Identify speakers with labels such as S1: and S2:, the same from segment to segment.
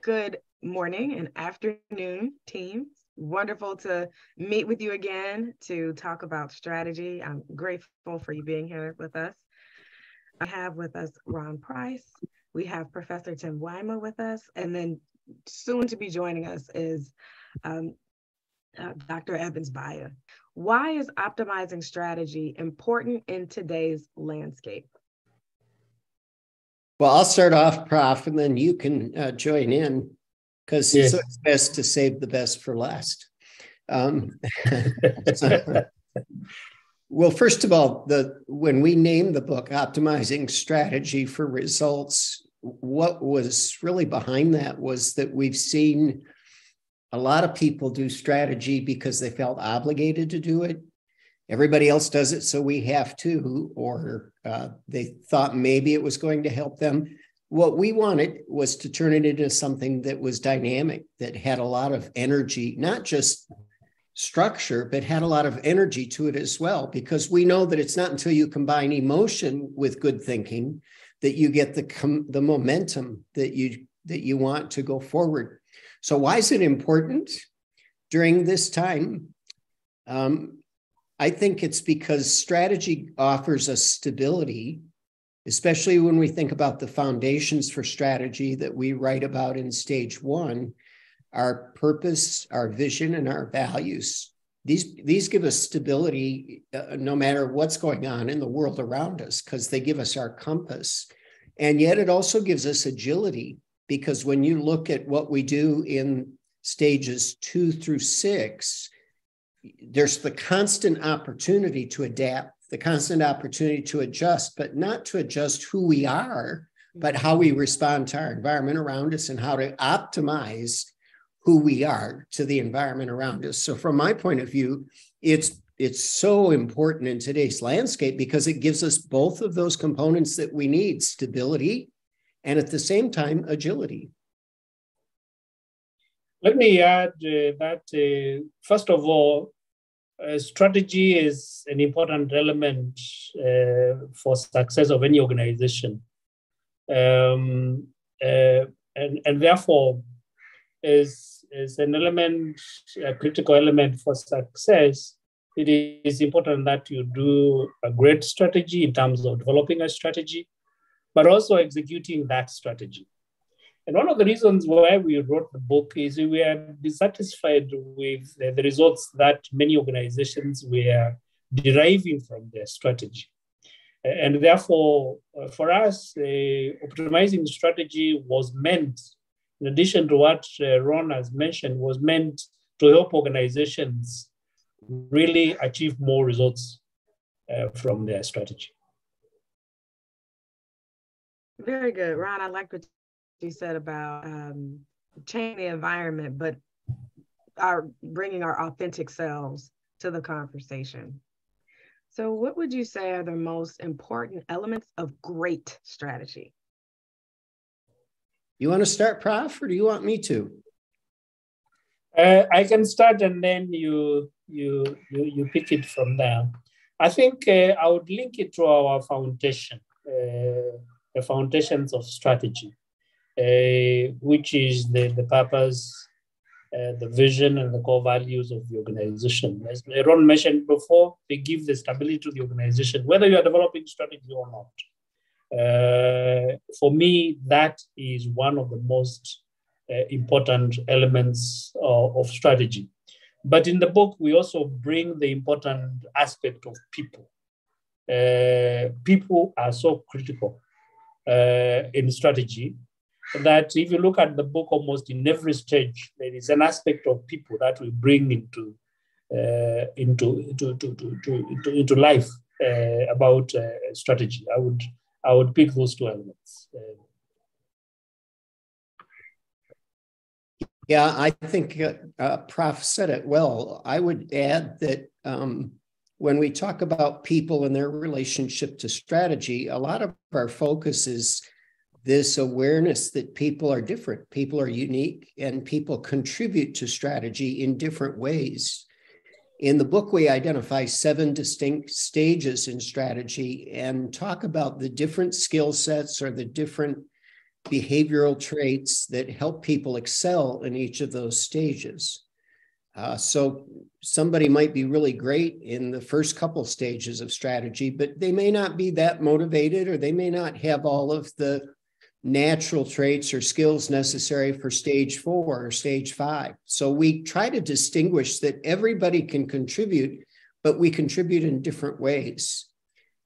S1: Good morning and afternoon, team. Wonderful to meet with you again to talk about strategy. I'm grateful for you being here with us. I have with us Ron Price. We have Professor Tim Weimer with us, and then soon to be joining us is Dr. Evans Baya. Why is optimizing strategy important in today's landscape?
S2: Well, I'll start off, Prof, and then you can join in because it's best to save the best for last. Well, first of all, when we named the book Optimizing Strategy for Results, what was really behind that was that we've seen a lot of people do strategy because they felt obligated to do it. Everybody else does it, so we have to, or they thought maybe it was going to help them. What we wanted was to turn it into something that was dynamic, that had a lot of energy, not just structure, but had a lot of energy to it as well, because we know that it's not until you combine emotion with good thinking that you get the momentum that you want to go forward. So why is it important during this time? I think it's because strategy offers us stability, especially when we think about the foundations for strategy that we write about in stage one, our purpose, our vision, and our values. These give us stability no matter what's going on in the world around us, because they give us our compass. And yet it also gives us agility, because when you look at what we do in stages 2 through 6, there's the constant opportunity to adapt, the constant opportunity to adjust, but not to adjust who we are, but how we respond to our environment around us and how to optimize who we are to the environment around us. So from my point of view, it's so important in today's landscape because it gives us both of those components that we need, stability and at the same time, agility.
S3: Let me add that, first of all, strategy is an important element for success of any organization. And therefore, is an element, a critical element for success. It is important that you do a great strategy in terms of developing a strategy, but also executing that strategy. And one of the reasons why we wrote the book is we are dissatisfied with the results that many organizations were deriving from their strategy. And therefore, for us, optimizing strategy was meant, in addition to what Ron has mentioned, was meant to help organizations really achieve more results from their strategy.
S1: Very good. Ron, I like what you said about changing the environment, but bringing our authentic selves to the conversation. So what would you say are the most important elements of great strategy?
S2: You want to start, Prof, or do you want me to?
S3: I can start and then you pick it from there. I think I would link it to our foundation, the foundations of strategy, which is the purpose, the vision, and the core values of the organization. As Ron mentioned before, they give the stability to the organization, whether you are developing strategy or not. For me, that is one of the most important elements of strategy. But in the book, we also bring the important aspect of people. People are so critical in strategy that if you look at the book, almost in every stage, there is an aspect of people that we bring into life about strategy. I would pick those two elements.
S2: Yeah, I think Prof said it well. I would add that when we talk about people and their relationship to strategy, a lot of our focus is this awareness that people are different, people are unique, and people contribute to strategy in different ways. In the book, we identify 7 distinct stages in strategy and talk about the different skill sets or the different behavioral traits that help people excel in each of those stages. So somebody might be really great in the first couple stages of strategy, but they may not be that motivated, or they may not have all of the natural traits or skills necessary for stage 4 or stage 5. So we try to distinguish that everybody can contribute, but we contribute in different ways.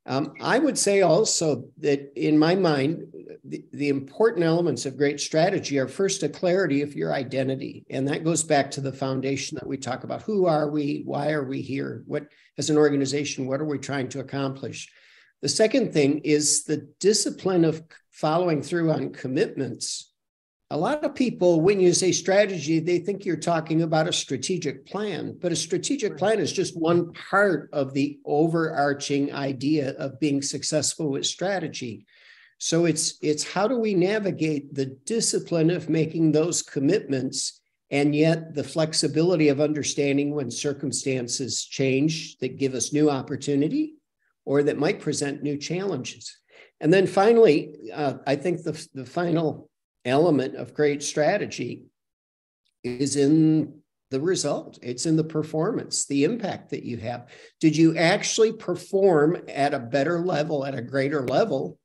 S2: I would say also that in my mind, the important elements of great strategy are first a clarity of your identity. And that goes back to the foundation that we talk about. Who are we? Why are we here? What, as an organization, what are we trying to accomplish? The second thing is the discipline of following through on commitments. A lot of people, when you say strategy, they think you're talking about a strategic plan, but a strategic plan is just one part of the overarching idea of being successful with strategy. So it's how do we navigate the discipline of making those commitments, and yet the flexibility of understanding when circumstances change that give us new opportunity or that might present new challenges. And then finally, I think the final element of great strategy is in the result. It's in the performance, the impact that you have. Did you actually perform at a better level, at a greater level,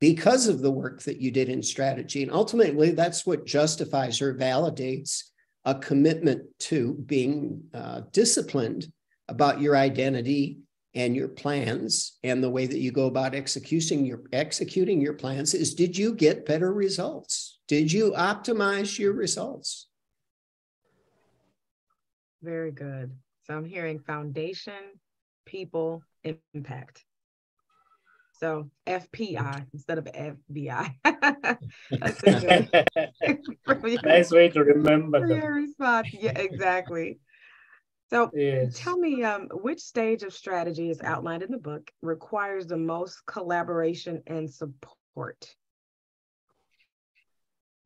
S2: because of the work that you did in strategy? And ultimately, that's what justifies or validates a commitment to being disciplined about your identity and your plans, and the way that you go about executing your plans is, did you get better results? Did you optimize your results?
S1: Very good. So I'm hearing foundation, people, impact. So FPI instead of FBI. That's a good.
S3: Nice way to remember them.
S1: Your response. Yeah, exactly. So
S3: Yes.
S1: tell me, which stage of strategy is outlined in the book requires the most collaboration and support?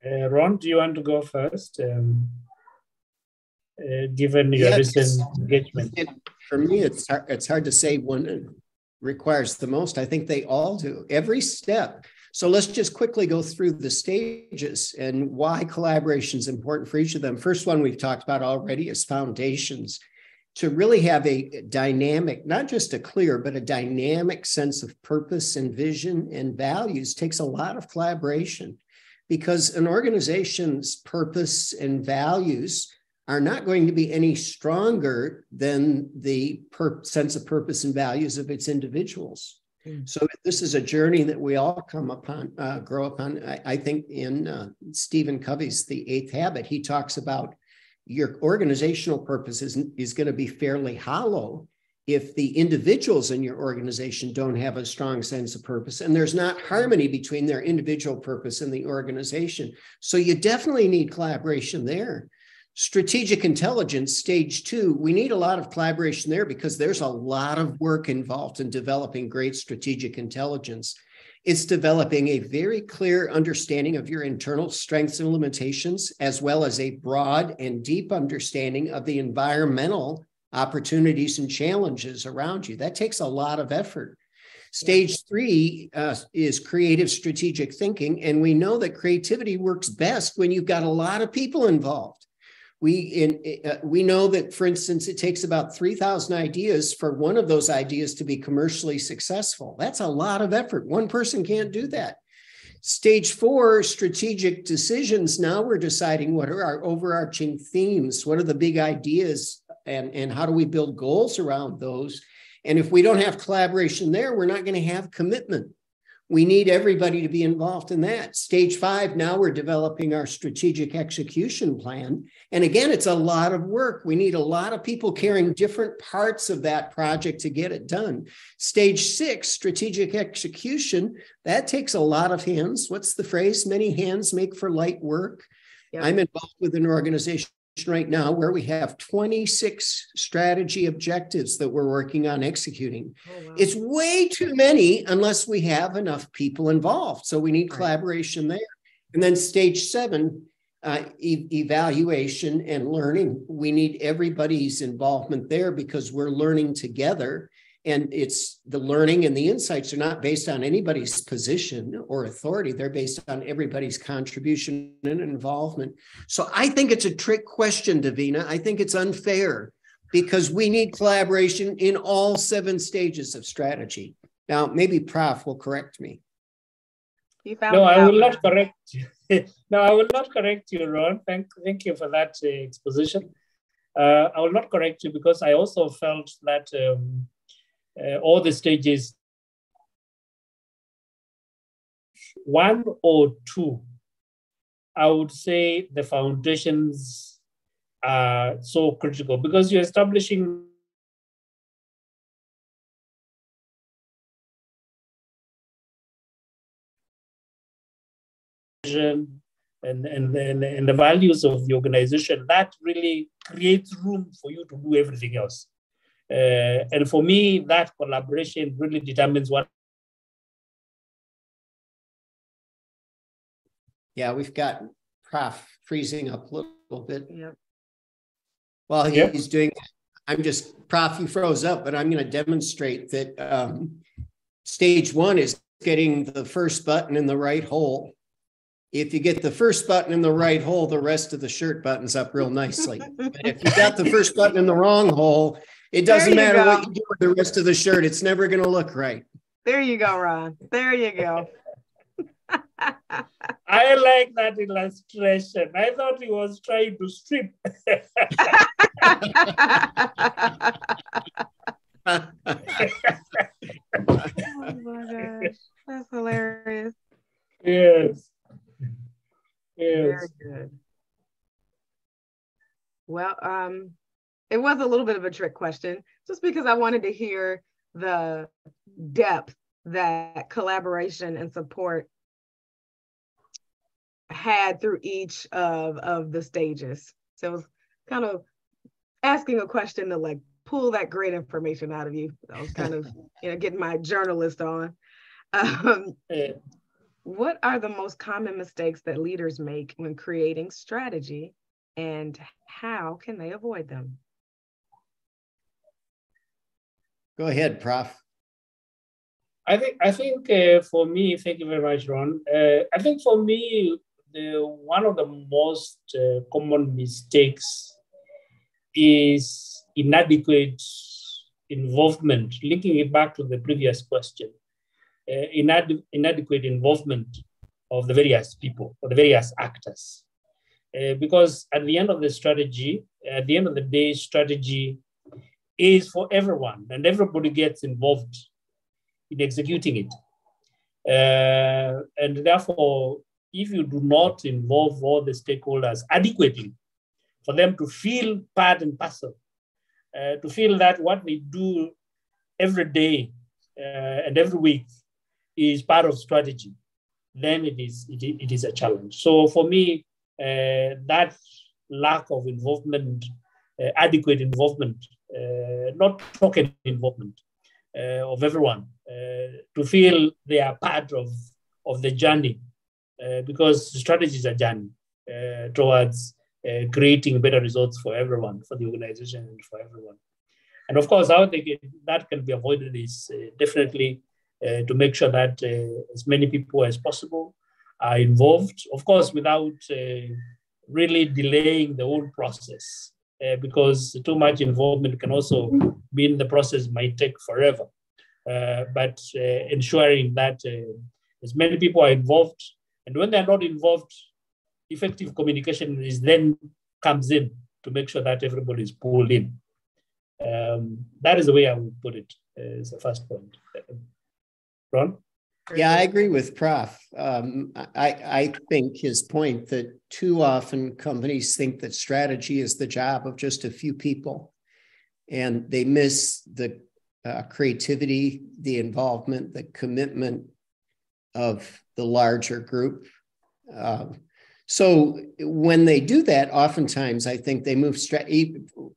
S3: Ron, do you want to go first? Given your recent engagement.
S2: For me, it's hard to say one requires the most. I think they all do, every step. So let's just quickly go through the stages and why collaboration is important for each of them. First one we've talked about already is foundations. To really have a dynamic, not just a clear, but a dynamic sense of purpose and vision and values takes a lot of collaboration, because an organization's purpose and values are not going to be any stronger than the sense of purpose and values of its individuals. So this is a journey that we all come upon, grow upon. I think in Stephen Covey's The Eighth Habit, he talks about your organizational purpose is going to be fairly hollow if the individuals in your organization don't have a strong sense of purpose, and there's not harmony between their individual purpose and the organization. So you definitely need collaboration there. Strategic intelligence, stage 2, we need a lot of collaboration there because there's a lot of work involved in developing great strategic intelligence. It's developing a very clear understanding of your internal strengths and limitations, as well as a broad and deep understanding of the environmental opportunities and challenges around you. That takes a lot of effort. Stage 3 is creative strategic thinking, and we know that creativity works best when you've got a lot of people involved. We know that, for instance, it takes about 3,000 ideas for one of those ideas to be commercially successful. That's a lot of effort. One person can't do that. Stage 4, strategic decisions. Now we're deciding what are our overarching themes, what are the big ideas, and how do we build goals around those? And if we don't have collaboration there, we're not going to have commitment. We need everybody to be involved in that. Stage 5, now we're developing our strategic execution plan. And again, it's a lot of work. We need a lot of people carrying different parts of that project to get it done. Stage 6, strategic execution, that takes a lot of hands. What's the phrase? Many hands make for light work. Yep. I'm involved with an organization right now where we have 26 strategy objectives that we're working on executing. Oh, wow. It's way too many unless we have enough people involved. So we need collaboration there. And then stage 7, evaluation and learning. We need everybody's involvement there because we're learning together. And it's the learning and the insights are not based on anybody's position or authority. They're based on everybody's contribution and involvement. So I think it's a trick question, Davina. I think it's unfair because we need collaboration in all 7 stages of strategy. Now, maybe Prof will correct me.
S3: No, I will not correct you. No, I will not correct you, Ron. Thank you for that exposition. I will not correct you because I also felt that all the stages, 1 or 2, I would say the foundations are so critical because you're establishing and the values of the organization. That really creates room for you to do everything else. And for me, that collaboration really determines what.
S2: Yeah, we've got Prof freezing up a little bit.
S1: Yep.
S2: While he's doing that, Prof, you froze up, but I'm going to demonstrate that stage 1 is getting the first button in the right hole. If you get the first button in the right hole, the rest of the shirt buttons up real nicely. But if you got the first button in the wrong hole, it doesn't matter what you do with the rest of the shirt. It's never going to look right.
S1: There you go, Ron. There you go.
S3: I like that illustration. I thought he was trying to strip.
S1: Oh my gosh, that's hilarious.
S3: Yes.
S1: Very good. Well, it was a little bit of a trick question, just because I wanted to hear the depth that collaboration and support had through each of the stages. So it was kind of asking a question to like pull that great information out of you. I was kind of getting my journalist on. What are the most common mistakes that leaders make when creating strategy, and how can they avoid them?
S3: Go ahead, Prof. I think for me, thank you very much, Ron. I think for me, one of the most common mistakes is inadequate involvement, linking it back to the previous question. Inadequate involvement of the various people or the various actors. Because at the end of the strategy, at the end of the day, strategy is for everyone and everybody gets involved in executing it. And therefore, if you do not involve all the stakeholders adequately for them to feel part and parcel, to feel that what they do every day and every week is part of strategy, then it is a challenge. So for me, that lack of involvement, adequate involvement, not token involvement of everyone, to feel they are part of the journey, because strategy is a journey towards creating better results for everyone, for the organization and for everyone. And of course, how that can be avoided is definitely to make sure that as many people as possible are involved, of course, without really delaying the whole process, because too much involvement can also mean the process might take forever. But ensuring that as many people are involved, and when they're not involved, effective communication comes in to make sure that everybody is pulled in. That is the way I would put it as the first point. Ron?
S2: Yeah, I agree with Prof. I think his point that too often companies think that strategy is the job of just a few people, and they miss the creativity, the involvement, the commitment of the larger group. So when they do that, oftentimes I think they move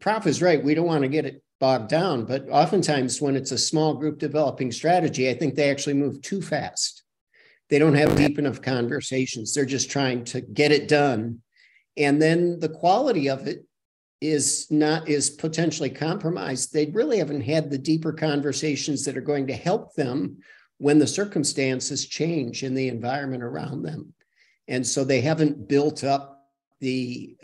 S2: Prof is right. We don't want to get it bogged down, but oftentimes when it's a small group developing strategy, I think they actually move too fast. They don't have deep enough conversations. They're just trying to get it done. And then the quality of it is potentially compromised, they really haven't had the deeper conversations that are going to help them when the circumstances change in the environment around them. And so they haven't built up the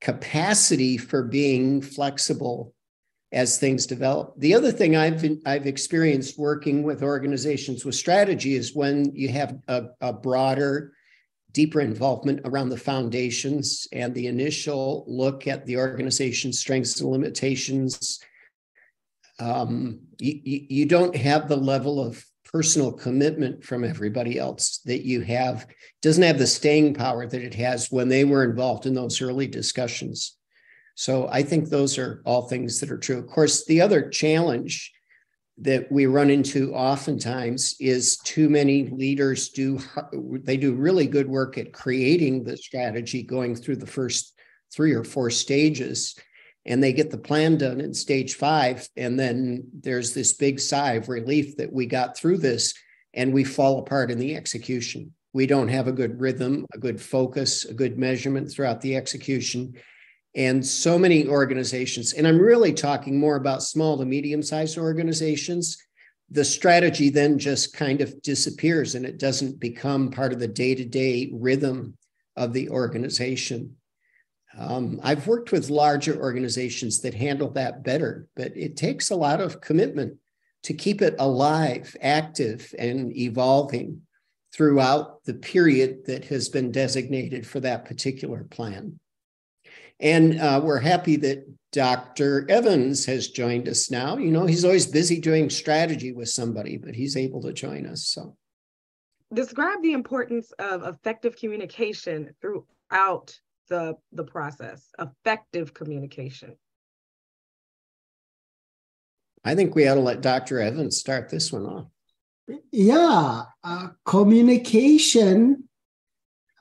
S2: capacity for being flexible as things develop. The other thing I've experienced working with organizations with strategy is when you have a broader, deeper involvement around the foundations and the initial look at the organization's strengths and limitations. You don't have the level of personal commitment from everybody else that you have. Doesn't have the staying power that it has when they were involved in those early discussions. So I think those are all things that are true. Of course, the other challenge that we run into oftentimes is too many leaders do really good work at creating the strategy, going through the first 3 or 4 stages, and they get the plan done in stage 5. And then there's this big sigh of relief that we got through this, and we fall apart in the execution. We don't have a good rhythm, a good focus, a good measurement throughout the execution. And so many organizations, and I'm really talking more about small to medium-sized organizations, the strategy then just kind of disappears and it doesn't become part of the day-to-day rhythm of the organization. I've worked with larger organizations that handle that better, but it takes a lot of commitment to keep it alive, active, and evolving throughout the period that has been designated for that particular plan. And we're happy that Dr. Evans has joined us now. You know, he's always busy doing strategy with somebody, but he's able to join us. So,
S1: describe the importance of effective communication throughout the process. Effective communication.
S2: I think we ought to let Dr. Evans start this one off.
S4: Yeah, communication.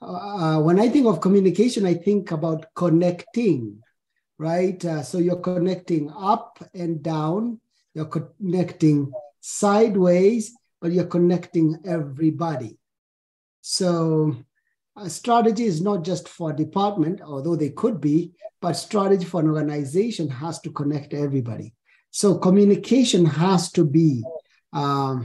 S4: When I think of communication, I think about connecting, right? So you're connecting up and down, you're connecting sideways, but you're connecting everybody. So strategy is not just for a department, although they could be, but strategy for an organization has to connect everybody. So communication has to be a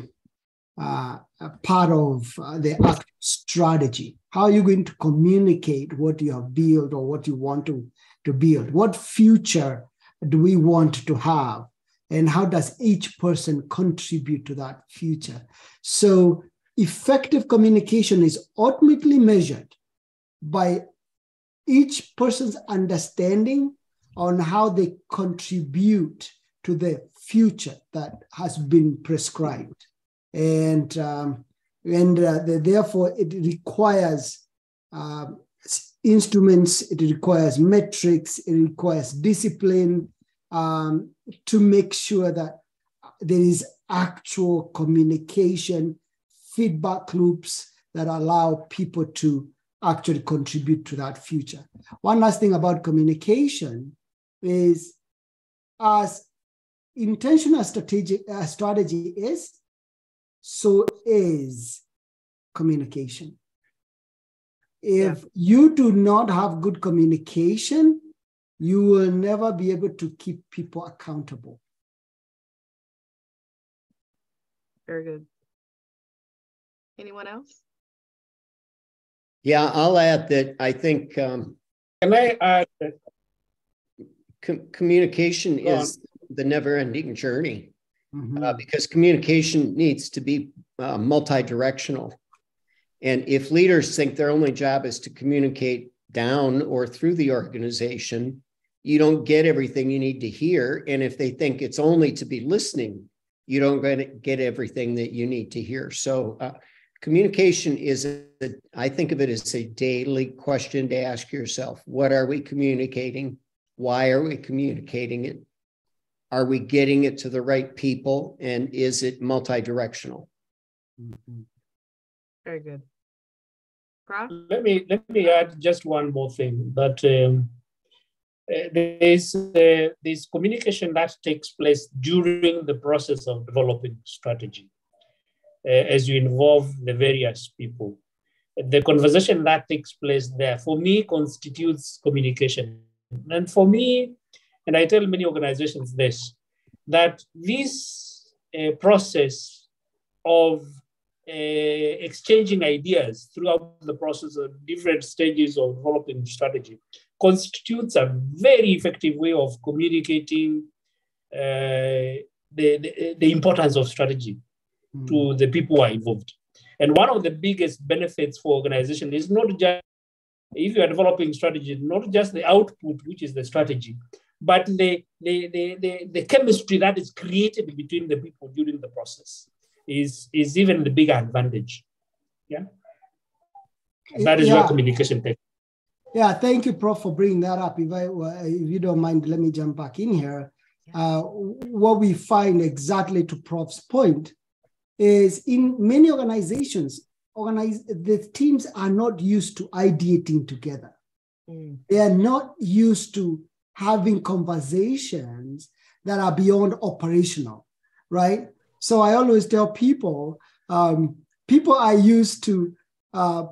S4: part of the strategy. How are you going to communicate what you have built or what you want to build? What future do we want to have? And how does each person contribute to that future? So effective communication is ultimately measured by each person's understanding on how they contribute to the future that has been prescribed. And therefore, it requires instruments, it requires metrics, it requires discipline to make sure that there is actual communication, feedback loops that allow people to actually contribute to that future. One last thing about communication is, as intentional strategy is, so is communication. If you do not have good communication, you will never be able to keep people accountable.
S1: Very good. Anyone else?
S2: Yeah, I'll add that I think
S3: Can I add that
S2: communication is the never-ending journey. Because communication needs to be multi-directional. And if leaders think their only job is to communicate down or through the organization, you don't get everything you need to hear. And if they think it's only to be listening, you don't get everything that you need to hear. So communication is, I think of it as a daily question to ask yourself. What are we communicating? Why are we communicating it? Are we getting it to the right people? And is it multi-directional?
S1: Very good. Prof?
S3: Let me add just one more thing, that there's communication that takes place during the process of developing strategy. As you involve the various people, the conversation that takes place there, for me, constitutes communication And for me, and I tell many organizations this, that this process of exchanging ideas throughout the process of different stages of developing strategy constitutes a very effective way of communicating the importance of strategy to the people who are involved. And one of the biggest benefits for organization is not just, if you are developing strategy, not just the output, which is the strategy, but the chemistry that is created between the people during the process is even the bigger advantage. Yeah. And that is where communication takes.
S4: Yeah, thank you, Prof, for bringing that up. If you don't mind, let me jump back in here. What we find, exactly to Prof's point, is in many organizations, the teams are not used to ideating together. They are not used to having conversations that are beyond operational, right? So I always tell people, people are used to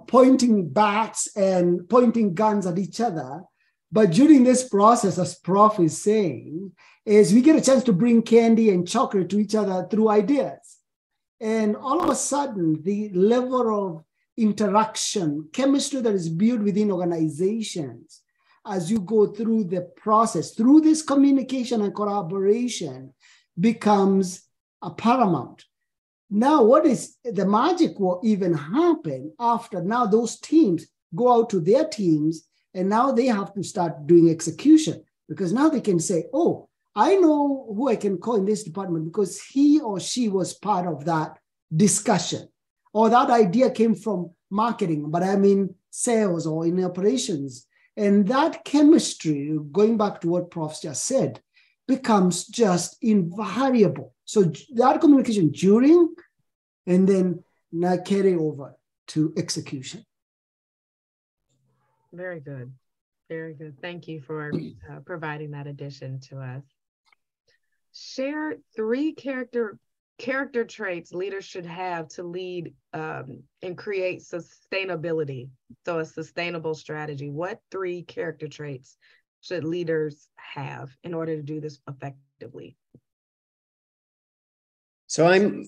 S4: pointing bats and pointing guns at each other. But during this process, as Prof is saying, is we get a chance to bring candy and chocolate to each other through ideas. And all of a sudden, the level of interaction, chemistry that is built within organizations as you go through the process, through this communication and collaboration, becomes a paramount. Now, what is the magic will even happen after now those teams go out to their teams and now they have to start doing execution, because now they can say, oh, I know who I can call in this department because he or she was part of that discussion, or that idea came from marketing, but I'm in sales or in operations. And that chemistry, going back to what Prof just said, becomes just invariable. So that communication during and then now carry over to execution.
S1: Very good. Very good. Thank you for providing that addition to us. Share 3 character traits leaders should have to lead and create sustainability. So a sustainable strategy. What 3 character traits should leaders have in order to do this effectively?
S2: So I'm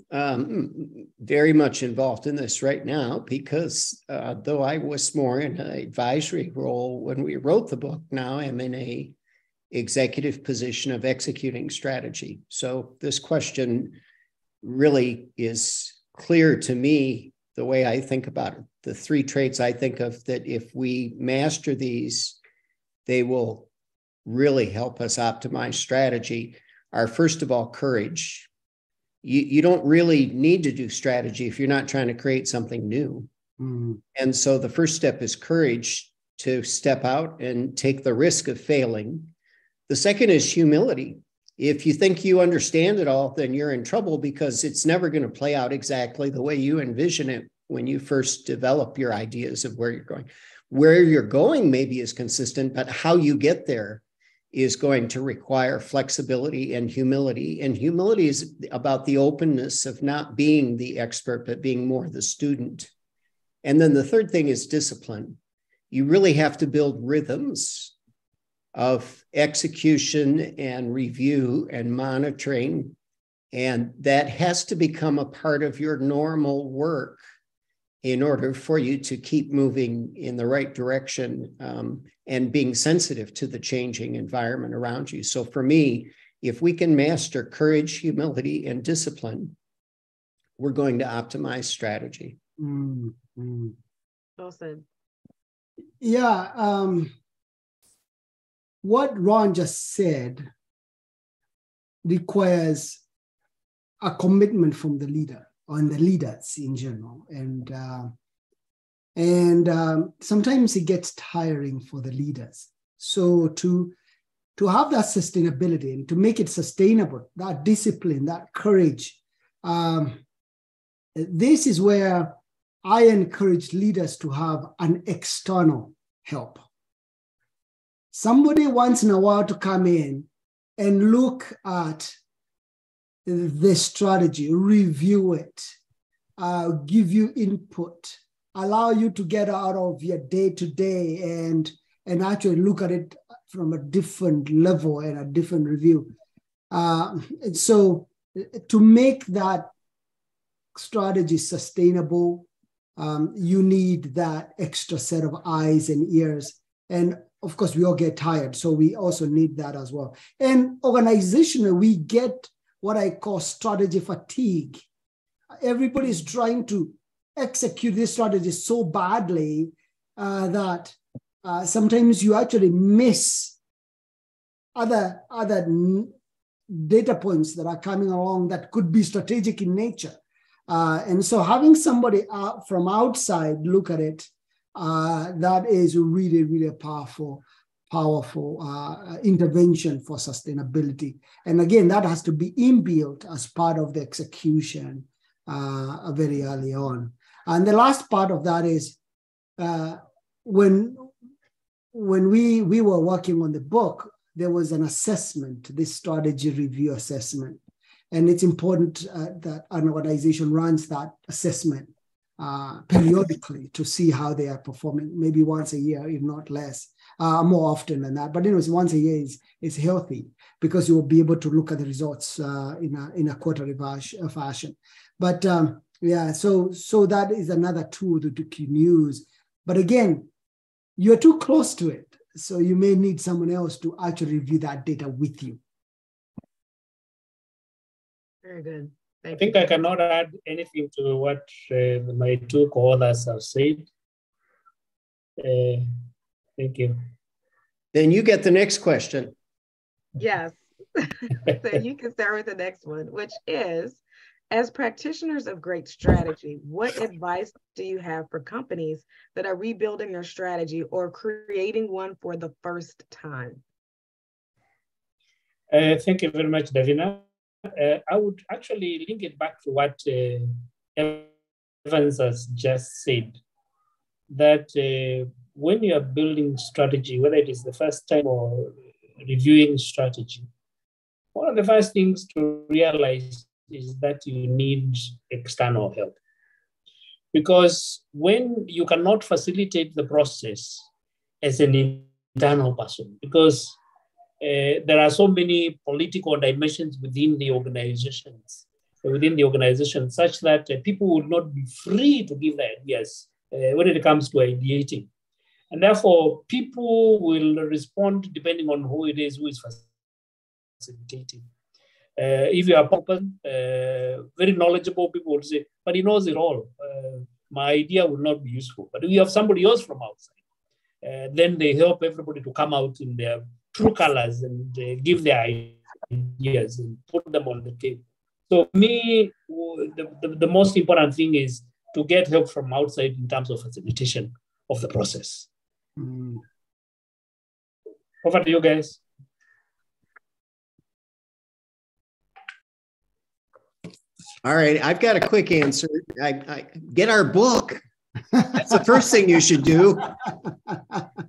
S2: very much involved in this right now because though I was more in an advisory role when we wrote the book, now I'm in a executive position of executing strategy. So this question really is clear to me the way I think about it. The 3 traits I think of that if we master these, they will really help us optimize strategy are, first of all, courage. You don't really need to do strategy if you're not trying to create something new. And so the first step is courage to step out and take the risk of failing. The second is humility. If you think you understand it all, then you're in trouble because it's never going to play out exactly the way you envision it when you first develop your ideas of where you're going. Where you're going maybe is consistent, but how you get there is going to require flexibility and humility. And humility is about the openness of not being the expert, but being more the student. And then the third thing is discipline. You really have to build rhythms of execution and review and monitoring. And that has to become a part of your normal work in order for you to keep moving in the right direction and being sensitive to the changing environment around you. So for me, if we can master courage, humility, and discipline, we're going to optimize strategy.
S1: Well said.
S4: Yeah. What Ron just said requires a commitment from the leader and the leaders in general. And sometimes it gets tiring for the leaders. So to have that sustainability and to make it sustainable, that discipline, that courage, this is where I encourage leaders to have an external help. Somebody once in a while to come in and look at the strategy, review it, give you input, allow you to get out of your day-to-day and actually look at it from a different level and a different review. And so to make that strategy sustainable, you need that extra set of eyes and ears. And of course, we all get tired, so we also need that as well. And organizationally, we get what I call strategy fatigue. Everybody's trying to execute this strategy so badly that sometimes you actually miss other data points that are coming along that could be strategic in nature. And so having somebody from outside look at it, that is really, really a powerful intervention for sustainability. And again, that has to be inbuilt as part of the execution very early on. And the last part of that is when we were working on the book, there was an assessment, this strategy review assessment. And it's important that an organization runs that assessment periodically to see how they are performing, maybe once a year, if not less, more often than that. But anyways, once a year is healthy because you will be able to look at the results in a quarterly fashion. But yeah, so that is another tool that you can use. But again, you're too close to it. So you may need someone else to actually review that data with you.
S1: Very good.
S3: I think I cannot add anything to what my two co-authors have said. Thank you.
S2: Then you get the next question.
S1: Yes. So you can start with the next one, which is, as practitioners of great strategy, what advice do you have for companies that are rebuilding their strategy or creating one for the first time?
S3: Thank you very much, Davina. I would actually link it back to what Evans has just said, that when you are building strategy, whether it is the first time or reviewing strategy, one of the first things to realize is that you need external help. Because when you cannot facilitate the process as an internal person, because there are so many political dimensions within the organization, such that people would not be free to give their ideas when it comes to ideating. And therefore, people will respond depending on who it is who is facilitating. If you are very knowledgeable, people will say, but he knows it all. My idea will not be useful. But if you have somebody else from outside, then they help everybody to come out in their true colors and give their ideas and put them on the table. So me, the most important thing is to get help from outside in terms of facilitation of the process. Over to you guys.
S2: All right, I've got a quick answer. I get our book. That's the first thing you should do.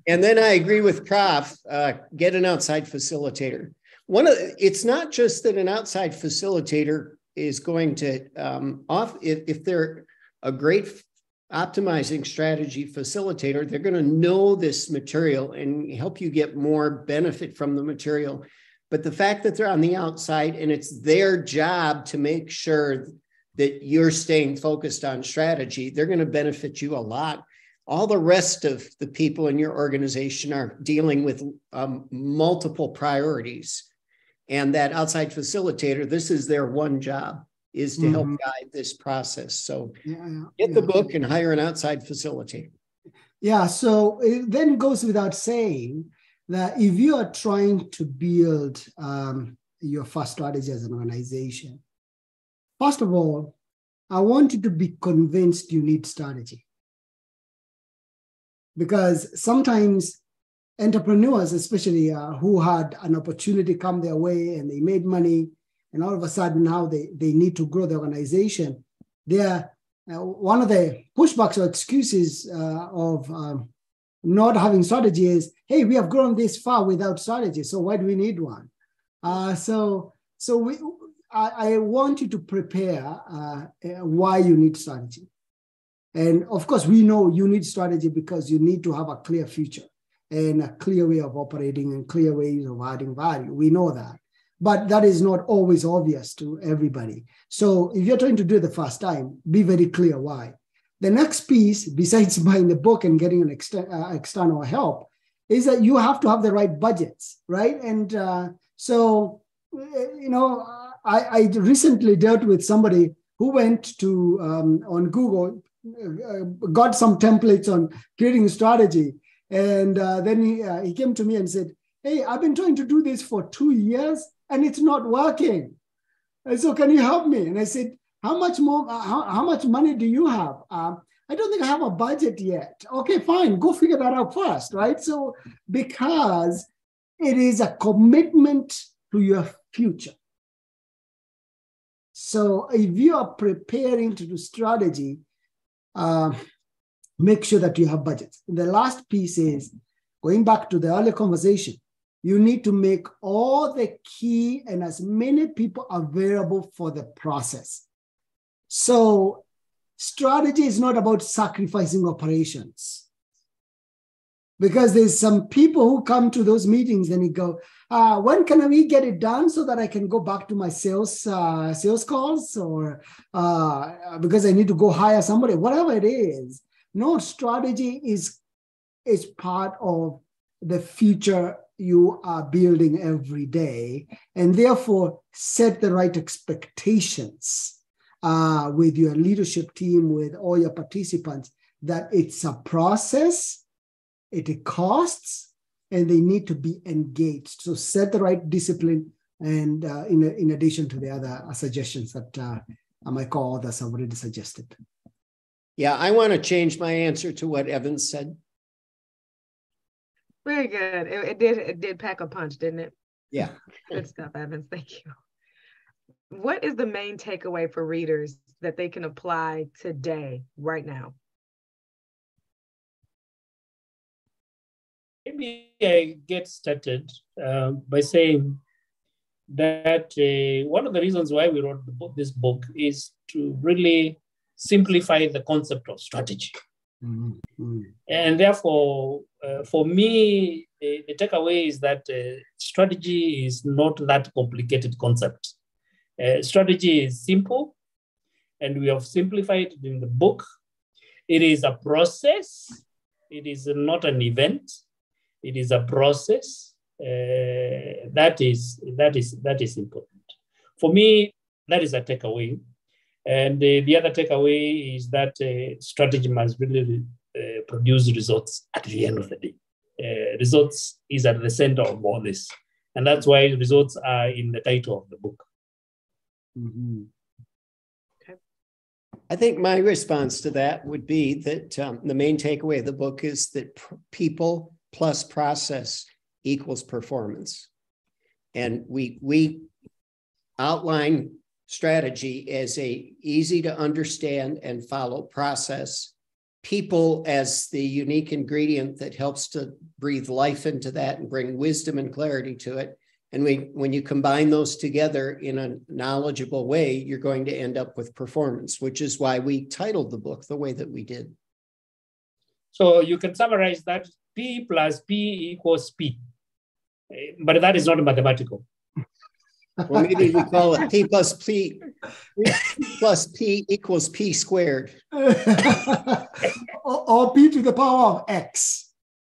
S2: And then I agree with Prof. Get an outside facilitator. It's not just that an outside facilitator is going to if they're a great optimizing strategy facilitator, they're going to know this material and help you get more benefit from the material. But the fact that they're on the outside and it's their job to make sure that you're staying focused on strategy, they're going to benefit you a lot. All the rest of the people in your organization are dealing with multiple priorities. And that outside facilitator, this is their one job, is to help guide this process. So get the book and hire an outside facilitator.
S4: Yeah, so it then goes without saying that if you are trying to build your first strategy as an organization, first of all, I want you to be convinced you need strategy. Because sometimes entrepreneurs, especially who had an opportunity come their way and they made money, and all of a sudden now they need to grow the organization, one of the pushbacks or excuses of not having strategy is, hey, we have grown this far without strategy, so why do we need one? I want you to prepare why you need strategy. And of course, we know you need strategy because you need to have a clear future. and a clear way of operating and clear ways of adding value. We know that. But that is not always obvious to everybody. So if you're trying to do it the first time, be very clear why. The next piece, besides buying the book and getting an external help, is that you have to have the right budgets, right? And I recently dealt with somebody who went to on Google, got some templates on creating a strategy, and then he came to me and said, "Hey, I've been trying to do this for 2 years and it's not working. And so can you help me?" And I said, "How much more? How much money do you have?" "I don't think I have a budget yet." "Okay, fine. Go figure that out first," right? So because it is a commitment to your future. So if you are preparing to do strategy, make sure that you have budgets. And the last piece is, going back to the earlier conversation, you need to make all the key and as many people available for the process. So strategy is not about sacrificing operations. Because there's some people who come to those meetings and you go, when can we get it done so that I can go back to my sales calls, or because I need to go hire somebody, whatever it is. No, strategy is part of the future you are building every day, and therefore set the right expectations with your leadership team, with all your participants, that it's a process. It costs, and they need to be engaged. So set the right discipline, and in addition to the other suggestions that my co-authors have already suggested.
S2: Yeah, I want to change my answer to what Evan said.
S1: Very good. It did pack a punch, didn't it?
S2: Yeah.
S1: Good stuff, Evans. Thank you. What is the main takeaway for readers that they can apply today, right now?
S3: Maybe I get started by saying that one of the reasons why we wrote this book is to really simplify the concept of strategy. Mm-hmm. And therefore, for me, the takeaway is that strategy is not that complicated concept. Strategy is simple, and we have simplified it in the book. It is a process. It is not an event. It is a process. That is important. For me, that is a takeaway. And the other takeaway is that strategy must really produce results at the end of the day. Results is at the center of all this. And that's why results are in the title of the book.
S2: Mm-hmm. Okay. I think my response to that would be that the main takeaway of the book is that people plus process equals performance. And we outline strategy as a easy to understand and follow process, people as the unique ingredient that helps to breathe life into that and bring wisdom and clarity to it. And when you combine those together in a knowledgeable way, you're going to end up with performance, which is why we titled the book the way that we did.
S3: So you can summarize that P plus P equals P, but that is not mathematical.
S2: Well, maybe we call it P plus P equals P squared.
S4: or P to the power of X.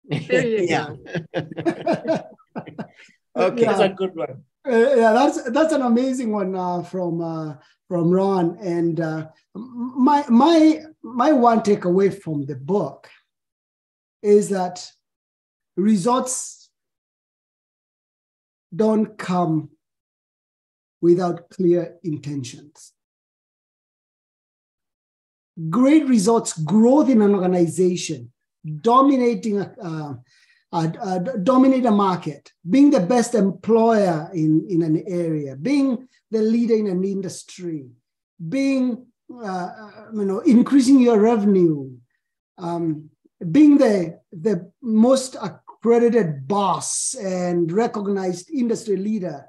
S1: There you go.
S3: Okay, that's a good one.
S4: That's an amazing one from Ron. And my one takeaway from the book is that results don't come without clear intentions. Great results, growth in an organization, dominate a market, being the best employer in an area, being the leader in an industry, being increasing your revenue, being the most accredited boss and recognized industry leader.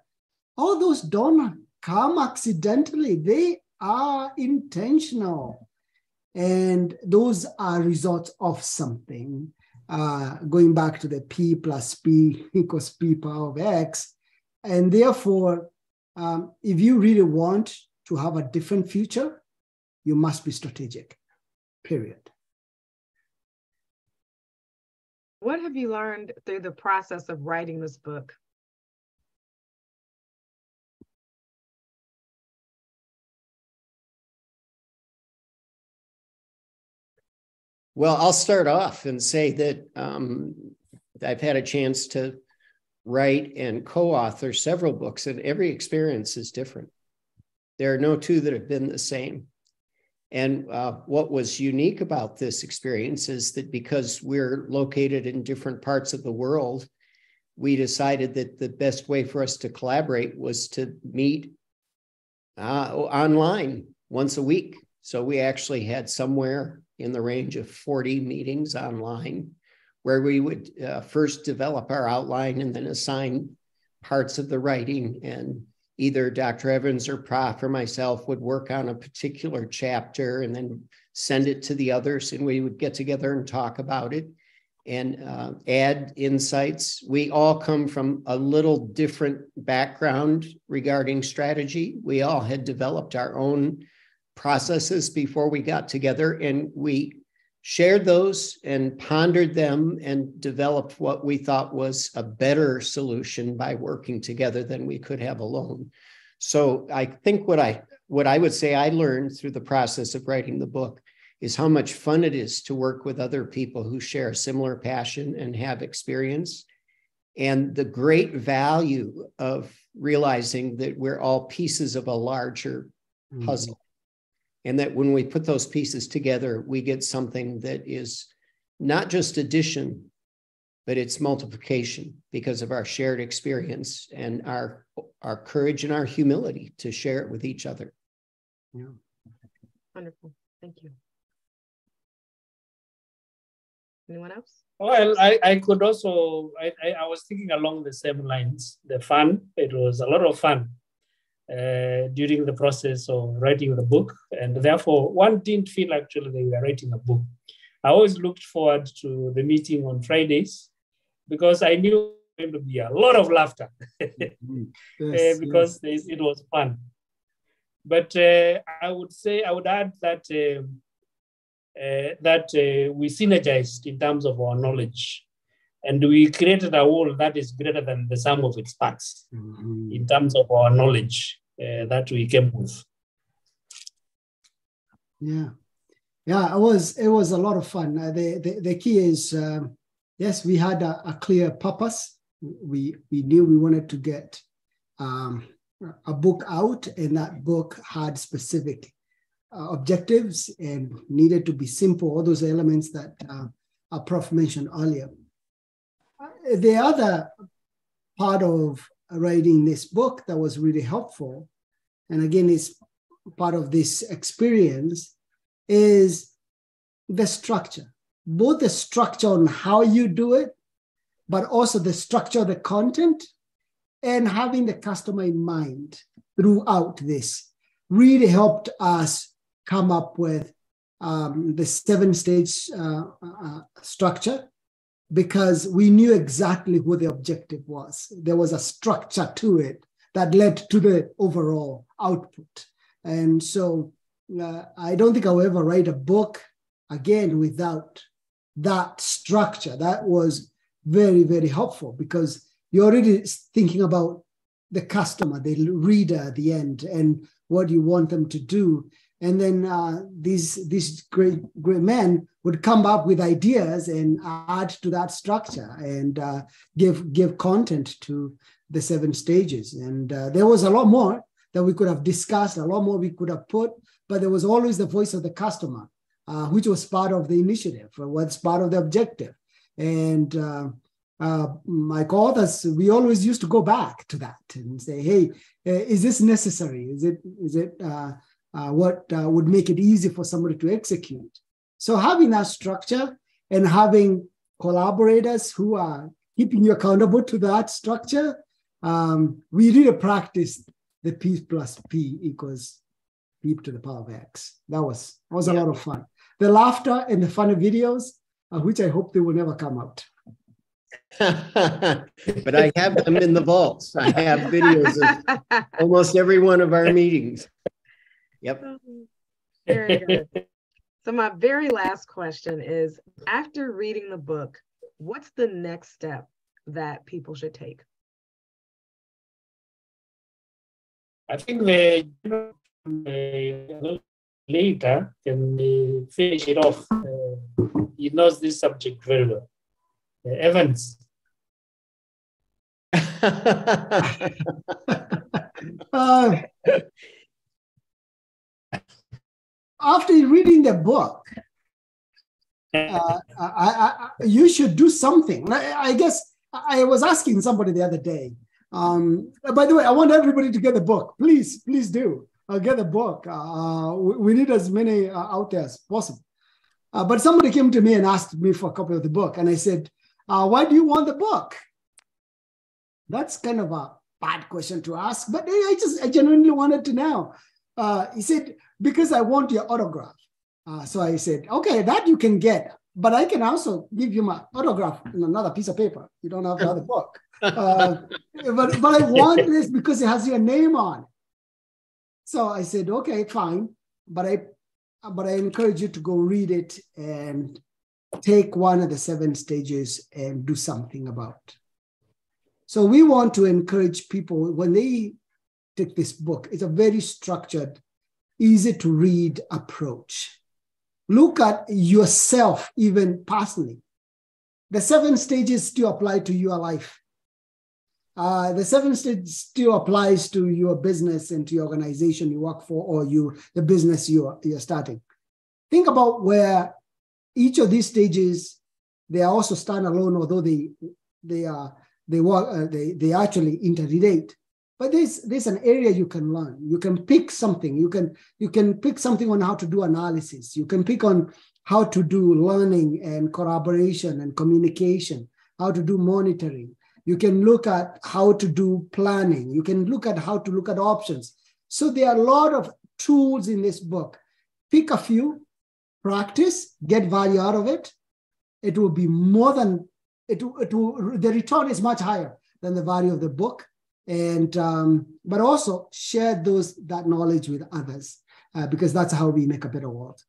S4: All those don't come accidentally. They are intentional. And those are results of something. going back to the P plus P equals P power of X. And therefore, if you really want to have a different future, you must be strategic, period.
S1: What have you learned through the process of writing this book?
S2: Well, I'll start off and say that I've had a chance to write and co-author several books, and every experience is different. There are no two that have been the same. And what was unique about this experience is that because we're located in different parts of the world, we decided that the best way for us to collaborate was to meet online once a week. So we actually had somewhere in the range of 40 meetings online where we would first develop our outline and then assign parts of the writing, and either Dr. Evans or Prof or myself would work on a particular chapter and then send it to the others, and we would get together and talk about it and add insights. We all come from a little different background regarding strategy. We all had developed our own processes before we got together, and we shared those and pondered them and developed what we thought was a better solution by working together than we could have alone. So I think what I would say I learned through the process of writing the book is how much fun it is to work with other people who share a similar passion and have experience, and the great value of realizing that we're all pieces of a larger puzzle. And that when we put those pieces together, we get something that is not just addition, but it's multiplication because of our shared experience and our courage and our humility to share it with each other.
S1: Yeah. Wonderful. Thank you. Anyone else?
S3: Well, I could also, I was thinking along the same lines. The fun, it was a lot of fun during the process of writing the book. And therefore, one didn't feel actually they were writing a book. I always looked forward to the meeting on Fridays because I knew it was going to be a lot of laughter because it was fun. But I would add that we synergized in terms of our knowledge, and we created a whole that is greater than the sum of its parts in terms of our knowledge that we came with.
S4: Yeah, it was a lot of fun. The key is, yes, we had a clear purpose. We knew we wanted to get a book out, and that book had specific objectives and needed to be simple, all those elements that our Prof mentioned earlier. The other part of writing this book that was really helpful, and again, it's part of this experience, is the structure. Both the structure on how you do it, but also the structure of the content, and having the customer in mind throughout this really helped us come up with the 7-stage structure, because we knew exactly what the objective was. There was a structure to it that led to the overall output. And so I don't think I'll ever write a book again without that structure. That was very, very helpful, because you're already thinking about the customer, the reader at the end, and what you want them to do. And then these great men would come up with ideas and add to that structure and give content to the 7 stages. And there was a lot more that we could have discussed, a lot more we could have put, but there was always the voice of the customer, which was part of the initiative, was part of the objective. And my co-authors, we always used to go back to that and say, hey, is this necessary? Is it what would make it easy for somebody to execute? So having that structure and having collaborators who are keeping you accountable to that structure, we really practiced the P plus P equals P to the power of X. That was a lot of fun. The laughter and the funny videos, which I hope they will never come out.
S2: But I have them in the vaults. I have videos of almost every one of our meetings. Yep.
S1: Very good. So my very last question is, after reading the book, what's the next step that people should take?
S3: I think the later can finish it off. He knows this subject very well. Evans.
S4: After reading the book, you should do something. I guess I was asking somebody the other day. By the way, I want everybody to get the book. Please do. Get the book. We need as many out there as possible. But somebody came to me and asked me for a copy of the book. And I said, why do you want the book? That's kind of a bad question to ask, but I genuinely wanted to know. He said, because I want your autograph. So I said, okay, that you can get, but I can also give you my autograph in another piece of paper. You don't have to have the book. But I want this because it has your name on. So I said, okay, fine. But I encourage you to go read it and take one of the 7 stages and do something about it. So we want to encourage people when they take this book. It's a very structured, easy to read approach. Look at yourself, even personally. The 7 stages still apply to your life. The 7 stages still applies to your business and to your organization you work for, or the business you're starting. Think about where each of these stages, they are also standalone, although they actually interrelate. But there's an area you can learn. You can pick something. You can pick something on how to do analysis. You can pick on how to do learning and collaboration and communication, how to do monitoring. You can look at how to do planning. You can look at how to look at options. So there are a lot of tools in this book. Pick a few, practice, get value out of it. It will be more than, the return is much higher than the value of the book. And but also share that knowledge with others, because that's how we make a better world.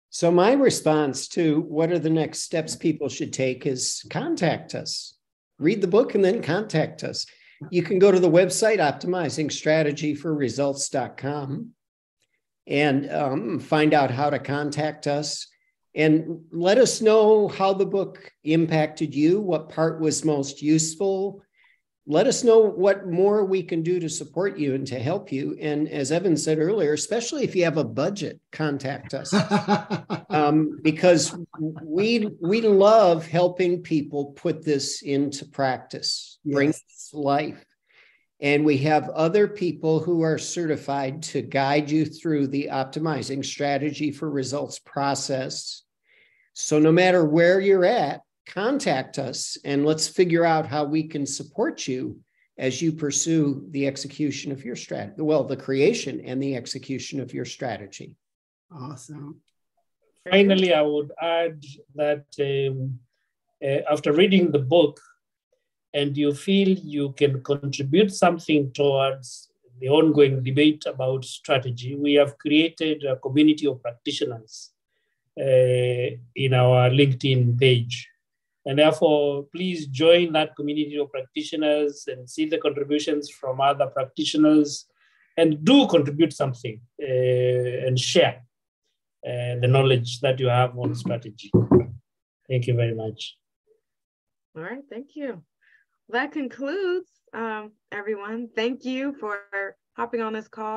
S2: So my response to what are the next steps people should take is contact us. Read the book and then contact us. You can go to the website, optimizingstrategyforresults.com, and find out how to contact us. And let us know how the book impacted you, what part was most useful. Let us know what more we can do to support you and to help you. And as Evan said earlier, especially if you have a budget, contact us. Because we love helping people put this into practice, bring this to life. And we have other people who are certified to guide you through the optimizing strategy for results process. So no matter where you're at, contact us and let's figure out how we can support you as you pursue the execution of your strategy. Well, the creation and the execution of your strategy.
S4: Awesome.
S3: Finally, I would add that after reading the book and you feel you can contribute something towards the ongoing debate about strategy, we have created a community of practitioners in our LinkedIn page. And therefore, please join that community of practitioners and see the contributions from other practitioners and do contribute something and share the knowledge that you have on strategy. Thank you very much.
S1: All right, thank you. That concludes, everyone. Thank you for hopping on this call.